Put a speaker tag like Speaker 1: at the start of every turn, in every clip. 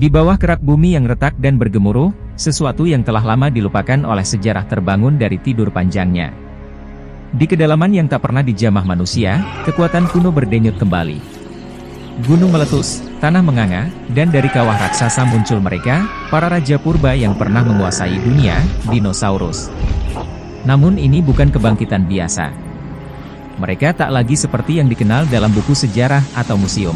Speaker 1: Di bawah kerak bumi yang retak dan bergemuruh, sesuatu yang telah lama dilupakan oleh sejarah terbangun dari tidur panjangnya. Di kedalaman yang tak pernah dijamah manusia, kekuatan kuno berdenyut kembali. Gunung meletus, tanah menganga, dan dari kawah raksasa muncul mereka, para raja purba yang pernah menguasai dunia, dinosaurus. Namun ini bukan kebangkitan biasa. Mereka tak lagi seperti yang dikenal dalam buku sejarah atau museum.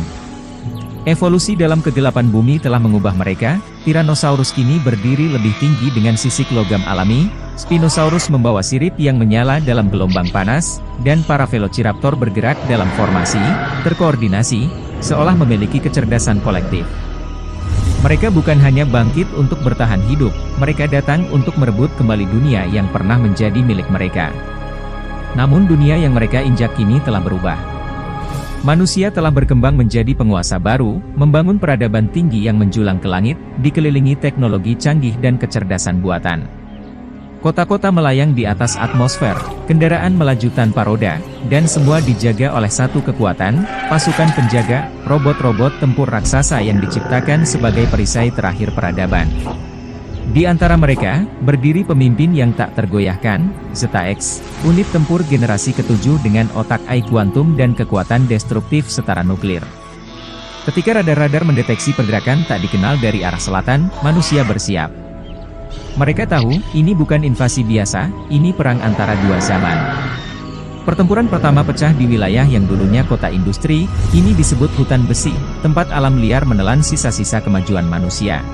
Speaker 1: Evolusi dalam kegelapan bumi telah mengubah mereka. Tyrannosaurus kini berdiri lebih tinggi dengan sisik logam alami, Spinosaurus membawa sirip yang menyala dalam gelombang panas, dan para Velociraptor bergerak dalam formasi, terkoordinasi, seolah memiliki kecerdasan kolektif. Mereka bukan hanya bangkit untuk bertahan hidup, mereka datang untuk merebut kembali dunia yang pernah menjadi milik mereka. Namun dunia yang mereka injak kini telah berubah. Manusia telah berkembang menjadi penguasa baru, membangun peradaban tinggi yang menjulang ke langit, dikelilingi teknologi canggih dan kecerdasan buatan. Kota-kota melayang di atas atmosfer, kendaraan melaju tanpa roda, dan semua dijaga oleh satu kekuatan, pasukan penjaga, robot-robot tempur raksasa yang diciptakan sebagai perisai terakhir peradaban. Di antara mereka, berdiri pemimpin yang tak tergoyahkan, Zeta X, unit tempur generasi ke-7 dengan otak AI kuantum dan kekuatan destruktif setara nuklir. Ketika radar-radar mendeteksi pergerakan tak dikenal dari arah selatan, manusia bersiap. Mereka tahu, ini bukan invasi biasa, ini perang antara dua zaman. Pertempuran pertama pecah di wilayah yang dulunya kota industri, kini disebut hutan besi, tempat alam liar menelan sisa-sisa kemajuan manusia.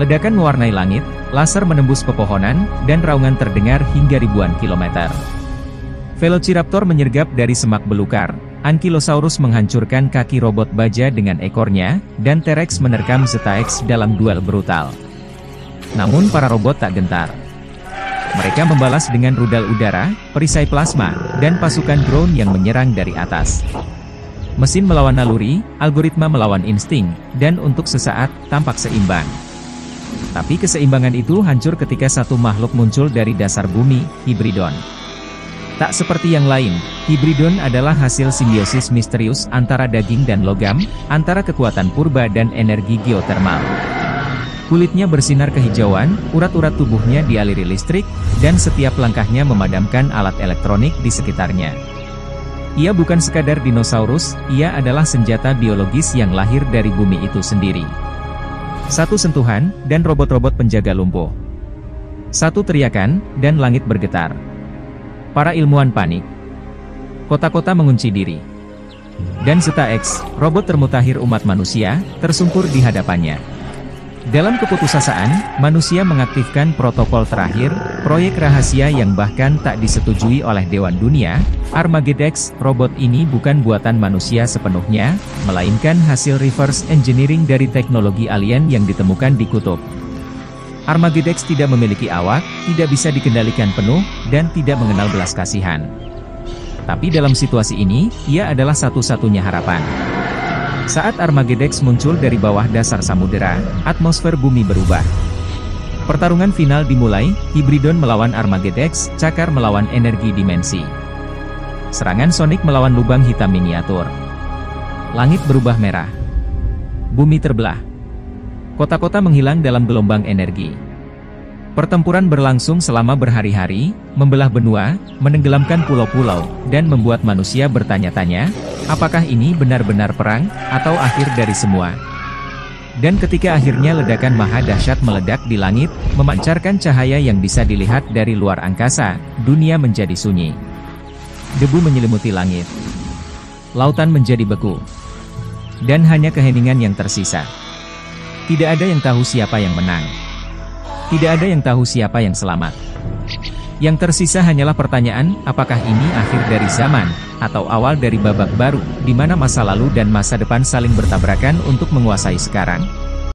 Speaker 1: Ledakan mewarnai langit, laser menembus pepohonan, dan raungan terdengar hingga ribuan kilometer. Velociraptor menyergap dari semak belukar, Ankylosaurus menghancurkan kaki robot baja dengan ekornya, dan T-Rex menerkam Zeta X dalam duel brutal. Namun para robot tak gentar. Mereka membalas dengan rudal udara, perisai plasma, dan pasukan drone yang menyerang dari atas. Mesin melawan naluri, algoritma melawan insting, dan untuk sesaat, tampak seimbang. Tapi keseimbangan itu hancur ketika satu makhluk muncul dari dasar bumi, Hybridon. Tak seperti yang lain, Hybridon adalah hasil simbiosis misterius antara daging dan logam, antara kekuatan purba dan energi geotermal. Kulitnya bersinar kehijauan, urat-urat tubuhnya dialiri listrik, dan setiap langkahnya memadamkan alat elektronik di sekitarnya. Ia bukan sekadar dinosaurus, ia adalah senjata biologis yang lahir dari bumi itu sendiri. Satu sentuhan, dan robot-robot penjaga lumpuh. Satu teriakan, dan langit bergetar. Para ilmuwan panik. Kota-kota mengunci diri. Dan Zeta X, robot termutakhir umat manusia, tersungkur di hadapannya. Dalam keputusasaan, manusia mengaktifkan protokol terakhir, proyek rahasia yang bahkan tak disetujui oleh Dewan Dunia. Armageddon, robot ini bukan buatan manusia sepenuhnya, melainkan hasil reverse engineering dari teknologi alien yang ditemukan di kutub. Armageddon tidak memiliki awak, tidak bisa dikendalikan penuh, dan tidak mengenal belas kasihan. Tapi dalam situasi ini, ia adalah satu-satunya harapan. Saat Armageddon muncul dari bawah dasar samudera, atmosfer bumi berubah. Pertarungan final dimulai, Hybridon melawan Armageddon, cakar melawan energi dimensi. Serangan sonik melawan lubang hitam miniatur. Langit berubah merah. Bumi terbelah. Kota-kota menghilang dalam gelombang energi. Pertempuran berlangsung selama berhari-hari, membelah benua, menenggelamkan pulau-pulau, dan membuat manusia bertanya-tanya, apakah ini benar-benar perang, atau akhir dari semua? Dan ketika akhirnya ledakan maha dahsyat meledak di langit, memancarkan cahaya yang bisa dilihat dari luar angkasa, dunia menjadi sunyi. Debu menyelimuti langit. Lautan menjadi beku. Dan hanya keheningan yang tersisa. Tidak ada yang tahu siapa yang menang. Tidak ada yang tahu siapa yang selamat. Yang tersisa hanyalah pertanyaan, apakah ini akhir dari zaman, atau awal dari babak baru, di mana masa lalu dan masa depan saling bertabrakan untuk menguasai sekarang?